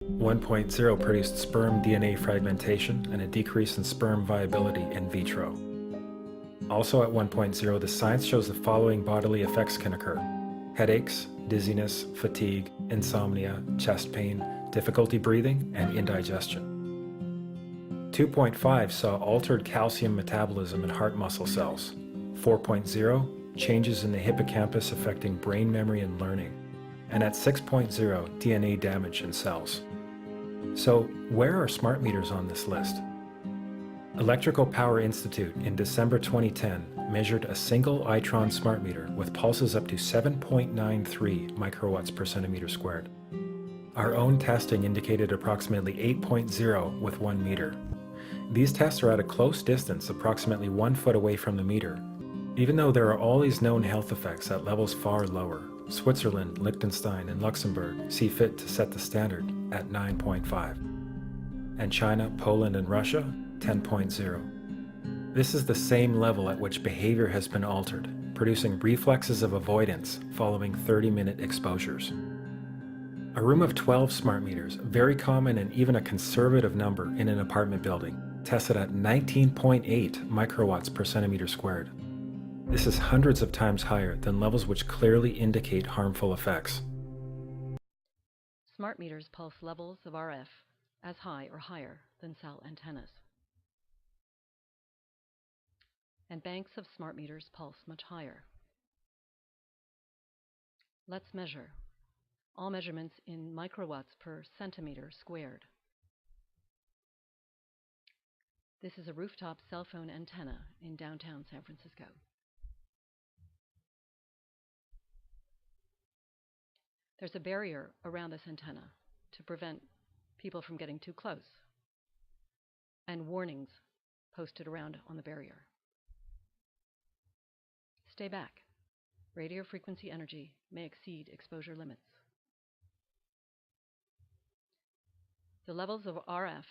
1.0 produced sperm DNA fragmentation and a decrease in sperm viability in vitro. Also at 1.0, the science shows the following bodily effects can occur: headaches, dizziness, fatigue, insomnia, chest pain, difficulty breathing, and indigestion. 2.5 saw altered calcium metabolism in heart muscle cells. 4.0, changes in the hippocampus affecting brain memory and learning. And at 6.0, DNA damage in cells. So, where are smart meters on this list? Electrical Power Institute in December 2010 measured a single Itron smart meter with pulses up to 7.93 microwatts per centimeter squared. Our own testing indicated approximately 8.0 with 1 meter. These tests are at a close distance, approximately 1 foot away from the meter, even though there are all these known health effects at levels far lower. Switzerland, Liechtenstein, and Luxembourg see fit to set the standard at 9.5. And China, Poland, and Russia, 10.0. This is the same level at which behavior has been altered, producing reflexes of avoidance following 30-minute exposures. A room of 12 smart meters, very common and even a conservative number in an apartment building, tested at 19.8 microwatts per centimeter squared. This is hundreds of times higher than levels which clearly indicate harmful effects. Smart meters pulse levels of RF as high or higher than cell antennas. And banks of smart meters pulse much higher. Let's measure. All measurements in microwatts per centimeter squared. This is a rooftop cell phone antenna in downtown San Francisco. There's a barrier around this antenna to prevent people from getting too close, and warnings posted around on the barrier. Stay back. Radio frequency energy may exceed exposure limits. The levels of RF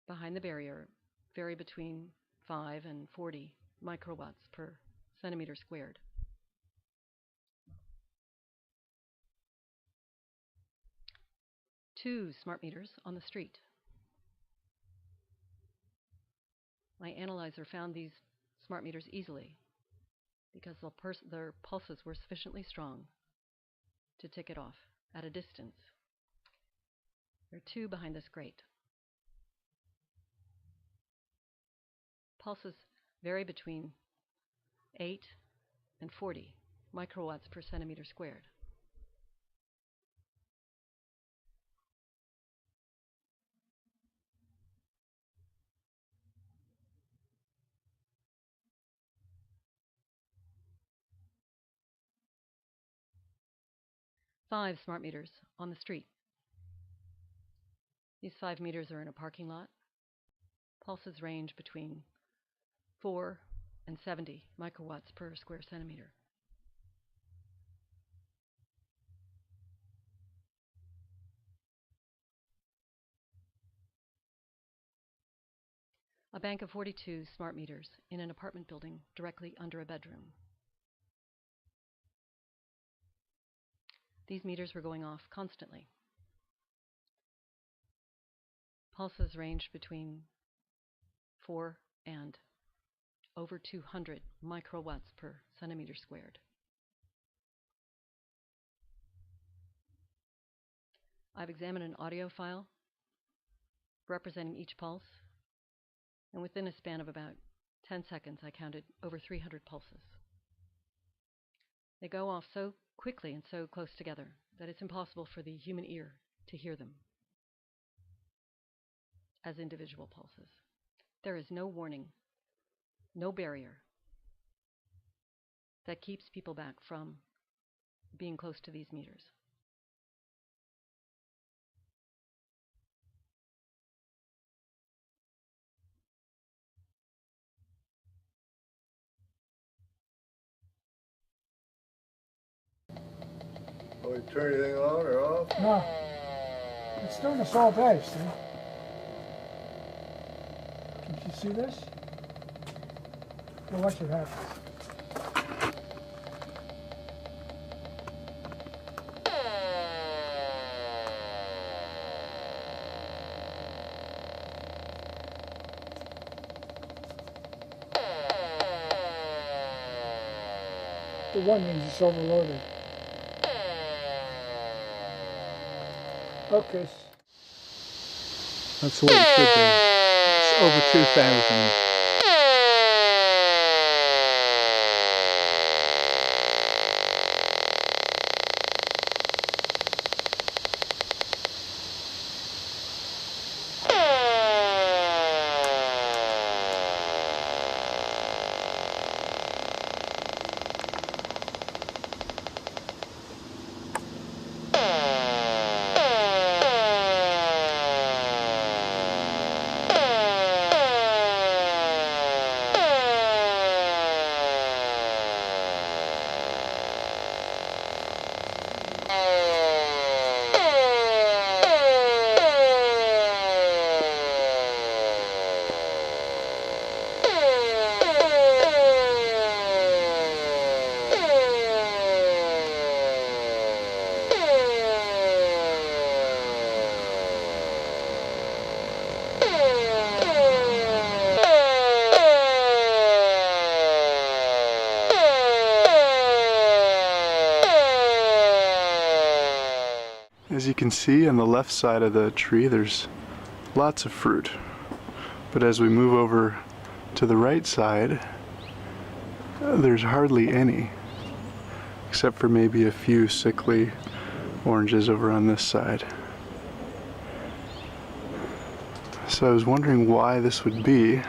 behind the barrier vary between 5 and 40 microwatts per centimeter squared. Two smart meters on the street. My analyzer found these smart meters easily because their pulses were sufficiently strong to tick it off at a distance. There are two behind this grate. Pulses vary between 8 and 40 microwatts per centimeter squared. Five smart meters on the street. These 5 meters are in a parking lot. Pulses range between 4 and 70 microwatts per square centimeter. A bank of 42 smart meters in an apartment building directly under a bedroom. These meters were going off constantly. Pulses ranged between 4 and over 200 microwatts per centimeter squared. I've examined an audio file representing each pulse, and within a span of about 10 seconds, I counted over 300 pulses. They go off so quickly and so close together that it's impossible for the human ear to hear them as individual pulses. There is no warning, no barrier that keeps people back from being close to these meters. Oh, you turn anything on or off? No. It's doing this all day, see? Can you see this? Well, watch what happens. The one means it's overloaded. Okay. That's what it should be. It's over 2,000. As you can see on the left side of the tree, there's lots of fruit. But as we move over to the right side, there's hardly any, except for maybe a few sickly oranges over on this side. So I was wondering why this would be,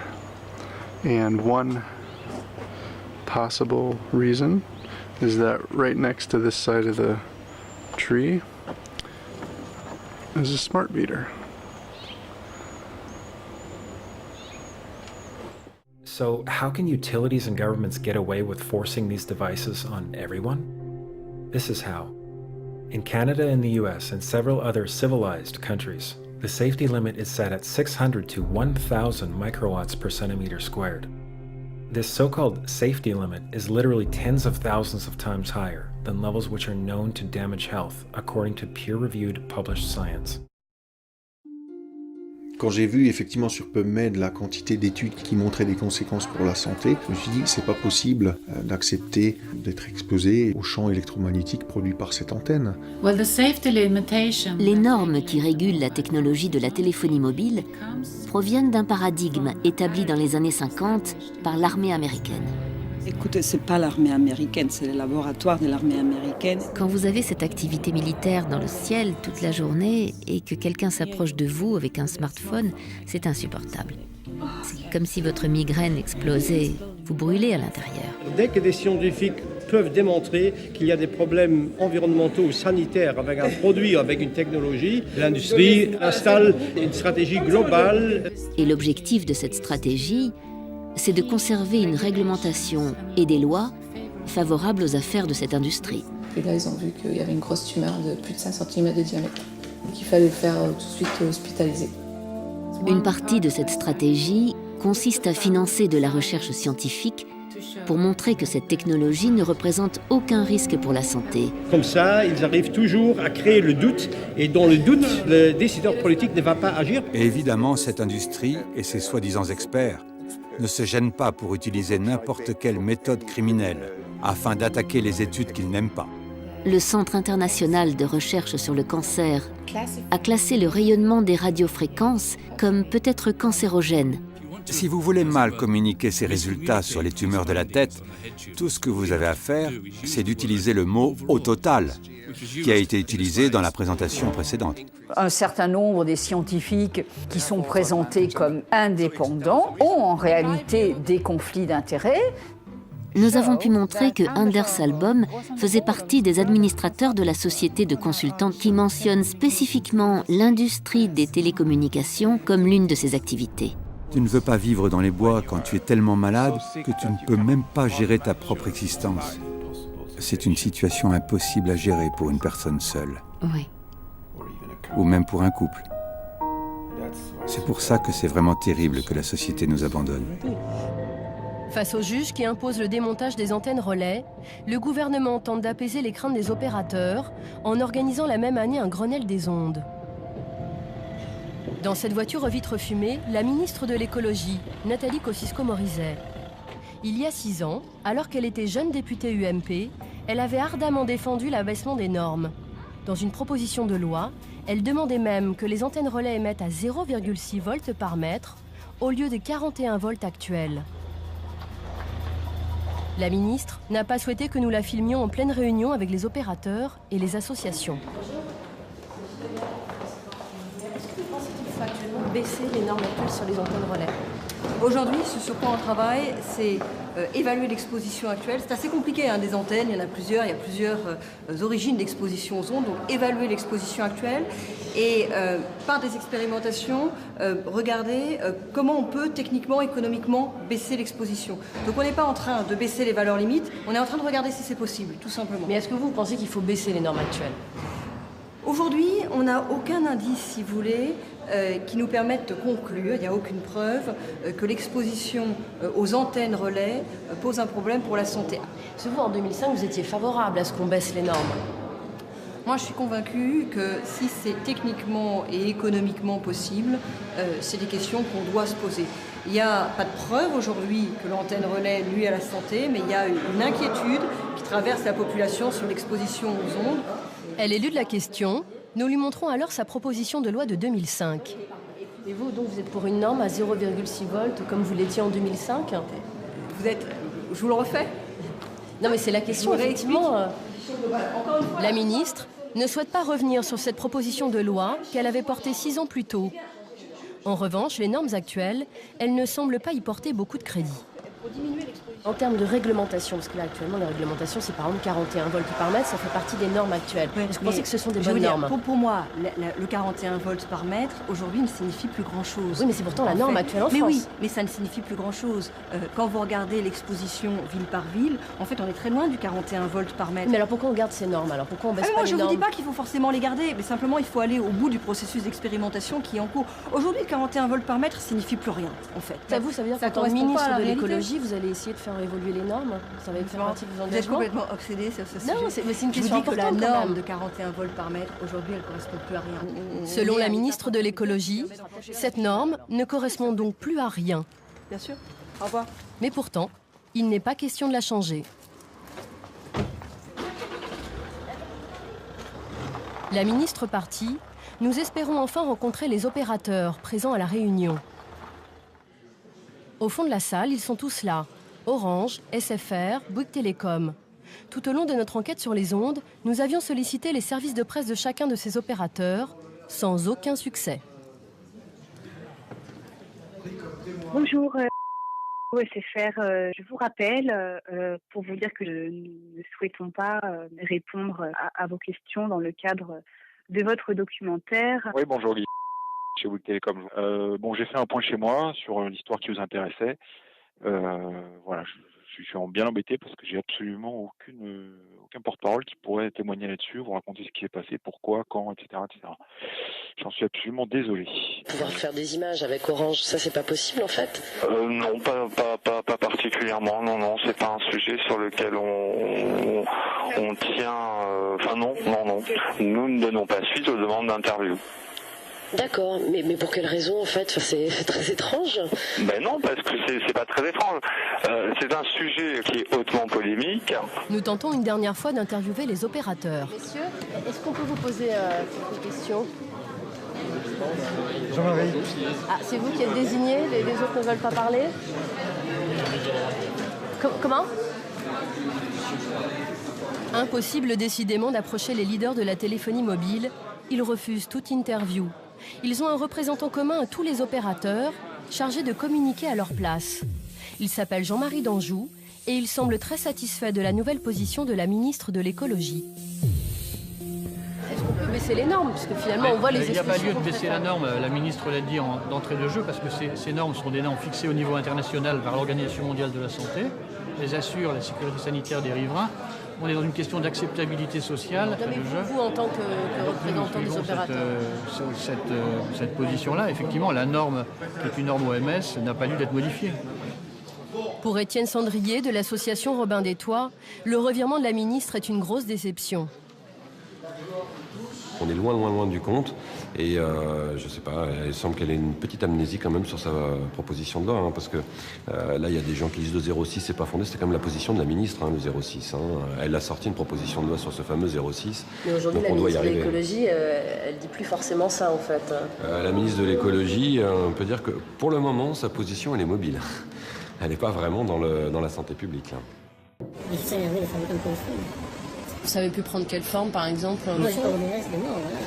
and one possible reason is that right next to this side of the tree is a smart meter. So how can utilities and governments get away with forcing these devices on everyone? This is how. In Canada and the US and several other civilized countries, the safety limit is set at 600 to 1,000 microwatts per centimeter squared. This so-called safety limit is literally tens of thousands of times higher than levels which are known to damage health, according to peer-reviewed published science. Quand j'ai vu effectivement sur PubMed la quantité d'études qui montraient des conséquences pour la santé, je me suis dit c'est pas possible d'accepter d'être exposé aux champs électromagnétiques produits par cette antenne. Les normes qui régulent la technologie de la téléphonie mobile proviennent d'un paradigme établi dans les années 50 par l'armée américaine. Écoutez, c'est pas l'armée américaine, c'est le laboratoire de l'armée américaine. Quand vous avez cette activité militaire dans le ciel toute la journée et que quelqu'un s'approche de vous avec un smartphone, c'est insupportable. C'est comme si votre migraine explosait, vous brûlez à l'intérieur. Dès que des scientifiques peuvent démontrer qu'il y a des problèmes environnementaux ou sanitaires avec un produit, avec une technologie, l'industrie installe une stratégie globale. Et l'objectif de cette stratégie, c'est de conserver une réglementation et des lois favorables aux affaires de cette industrie. Et là, ils ont vu qu'il y avait une grosse tumeur de plus de 5 cm de diamètre, qu'il fallait le faire tout de suite hospitaliser. Une partie de cette stratégie consiste à financer de la recherche scientifique pour montrer que cette technologie ne représente aucun risque pour la santé. Comme ça, ils arrivent toujours à créer le doute, et dans le doute, le décideur politique ne va pas agir. Et évidemment, cette industrie et ses soi-disant experts ne se gênent pas pour utiliser n'importe quelle méthode criminelle afin d'attaquer les études qu'ils n'aiment pas. Le Centre international de recherche sur le cancer a classé le rayonnement des radiofréquences comme peut-être cancérogène. Si vous voulez mal communiquer ces résultats sur les tumeurs de la tête, tout ce que vous avez à faire, c'est d'utiliser le mot « au total », qui a été utilisé dans la présentation précédente. Un certain nombre des scientifiques qui sont présentés comme indépendants ont en réalité des conflits d'intérêts. Nous avons pu montrer que Anders Albom faisait partie des administrateurs de la société de consultants qui mentionne spécifiquement l'industrie des télécommunications comme l'une de ses activités. Tu ne veux pas vivre dans les bois quand tu es tellement malade que tu ne peux même pas gérer ta propre existence. C'est une situation impossible à gérer pour une personne seule. Oui. Ou même pour un couple. C'est pour ça que c'est vraiment terrible que la société nous abandonne. Face aux juges qui imposent le démontage des antennes relais, le gouvernement tente d'apaiser les craintes des opérateurs en organisant la même année un Grenelle des ondes. Dans cette voiture aux vitres fumées, la ministre de l'écologie, Nathalie Kosciusko-Morizet. Il y a 6 ans, alors qu'elle était jeune députée UMP, elle avait ardemment défendu l'abaissement des normes. Dans une proposition de loi, elle demandait même que les antennes relais émettent à 0,6 volts par mètre au lieu des 41 volts actuels. La ministre n'a pas souhaité que nous la filmions en pleine réunion avec les opérateurs et les associations. Est-ce que vous pensez qu'il faut actuellement baisser les normes actuelles sur les antennes relais? Aujourd'hui, ce sur quoi on travaille, c'est évaluer l'exposition actuelle. C'est assez compliqué, hein, des antennes, il y en a plusieurs, il y a plusieurs origines d'exposition aux ondes, donc évaluer l'exposition actuelle et par des expérimentations, regarder comment on peut techniquement, économiquement baisser l'exposition. Donc on n'est pas en train de baisser les valeurs limites, on est en train de regarder si c'est possible, tout simplement. Mais est-ce que vous pensez qu'il faut baisser les normes actuelles? Aujourd'hui, on n'a aucun indice, si vous voulez, qui nous permette de conclure, il n'y a aucune preuve, que l'exposition aux antennes relais pose un problème pour la santé. Parce que vous, en 2005, vous étiez favorable à ce qu'on baisse les normes. Moi, je suis convaincue que si c'est techniquement et économiquement possible, c'est des questions qu'on doit se poser. Il n'y a pas de preuve aujourd'hui que l'antenne relais nuit à la santé, mais il y a une inquiétude qui traverse la population sur l'exposition aux ondes. Elle élude la question. Nous lui montrons alors sa proposition de loi de 2005. Et vous, donc, vous êtes pour une norme à 0,6 volts, comme vous l'étiez en 2005? Vous êtes... Je vous le refais? Non, mais c'est la question, effectivement. La ministre ne souhaite pas revenir sur cette proposition de loi qu'elle avait portée 6 ans plus tôt. En revanche, les normes actuelles, elle ne semble pas y porter beaucoup de crédit. En termes de réglementation, parce que là actuellement les réglementations c'est par exemple 41 volts par mètre, ça fait partie des normes actuelles. Est-ce que vous pensez que ce sont des bonnes normes? Pour moi, le 41 volts par mètre aujourd'hui ne signifie plus grand-chose. Oui, mais c'est pourtant la norme actuelle en France. Mais oui, mais ça ne signifie plus grand-chose. Quand vous regardez l'exposition ville par ville, en fait on est très loin du 41 volts par mètre. Mais alors pourquoi on garde ces normes? Alors pourquoi on baisse pas moi, les normes? Je ne vous dis pas qu'il faut forcément les garder, mais simplement il faut aller au bout du processus d'expérimentation qui est en cours. Aujourd'hui, le 41 volts par mètre signifie plus rien en fait. Ça veut dire qu'en tant que ministre de l'écologie, vous allez essayer de faire évoluer les normes? Ça va faire partie de vos engagements? Vous êtes complètement obsédé sur ce sujet. Non, c'est une question importante. Je vous dis que la norme de 41 volts par mètre, aujourd'hui, elle ne correspond plus à rien. Selon la ministre de l'écologie, cette norme ne correspond donc plus à rien. Bien sûr. Au revoir. Mais pourtant, il n'est pas question de la changer. La ministre partie, nous espérons enfin rencontrer les opérateurs présents à la réunion. Au fond de la salle, ils sont tous là. Orange, SFR, Bouygues Télécom. Tout au long de notre enquête sur les ondes, nous avions sollicité les services de presse de chacun de ces opérateurs, sans aucun succès. Bonjour, SFR. Je vous rappelle pour vous dire que nous ne souhaitons pas répondre à vos questions dans le cadre de votre documentaire. Oui, bonjour Guy, chez Bouygues Télécom. J'ai fait un point chez moi sur l'histoire qui vous intéressait. Voilà, je suis bien embêté parce que j'ai absolument aucun porte-parole qui pourrait témoigner là-dessus, vous raconter ce qui s'est passé, pourquoi, quand, etc. J'en suis absolument désolé. Pouvoir faire des images avec Orange, ça c'est pas possible en fait? Non, pas particulièrement. Non, c'est pas un sujet sur lequel on tient. Enfin non. Nous ne donnons pas suite aux demandes d'interview. D'accord, mais pour quelle raison en fait? C'est très étrange. Ben non, parce que c'est pas très étrange. C'est un sujet qui est hautement polémique. Nous tentons une dernière fois d'interviewer les opérateurs. Messieurs, est-ce qu'on peut vous poser quelques questions? Jean-Marie. Ah, c'est vous qui êtes désigné, les autres ne veulent pas parler? Comment? Impossible décidément d'approcher les leaders de la téléphonie mobile. Ils refusent toute interview. Ils ont un représentant commun à tous les opérateurs, chargé de communiquer à leur place. Il s'appelle Jean-Marie d'Anjou et il semble très satisfait de la nouvelle position de la ministre de l'écologie. Est-ce qu'on peut baisser les normes? Parce que finalement, on voit les Il n'y a pas lieu de baisser la norme, la ministre l'a dit d'entrée de jeu, parce que ces normes sont des normes fixées au niveau international par l'Organisation mondiale de la santé. Elles assurent la sécurité sanitaire des riverains. On est dans une question d'acceptabilité sociale. Non, mais vous, en tant que représentant des opérateurs. Cette position-là, effectivement, la norme, qui est une norme OMS, n'a pas lieu d'être modifiée. Pour Étienne Sandrier de l'association Robin des Toits, le revirement de la ministre est une grosse déception. qu'on est loin du compte. Et je sais pas, il semble qu'elle ait une petite amnésie quand même sur sa proposition de loi, hein, parce que là, il y a des gens qui disent le 06, c'est pas fondé. C'était quand même la position de la ministre, hein, le 06. Hein. Elle a sorti une proposition de loi sur ce fameux 06. Mais aujourd'hui, la ministre de l'écologie, elle dit plus forcément ça, en fait. La ministre de l'écologie, on peut dire que pour le moment, sa position, elle est mobile. Elle n'est pas vraiment dans la santé publique. Là. Ça avait pu prendre quelle forme, par exemple? Moi, j'ai pas c'est mort, voilà.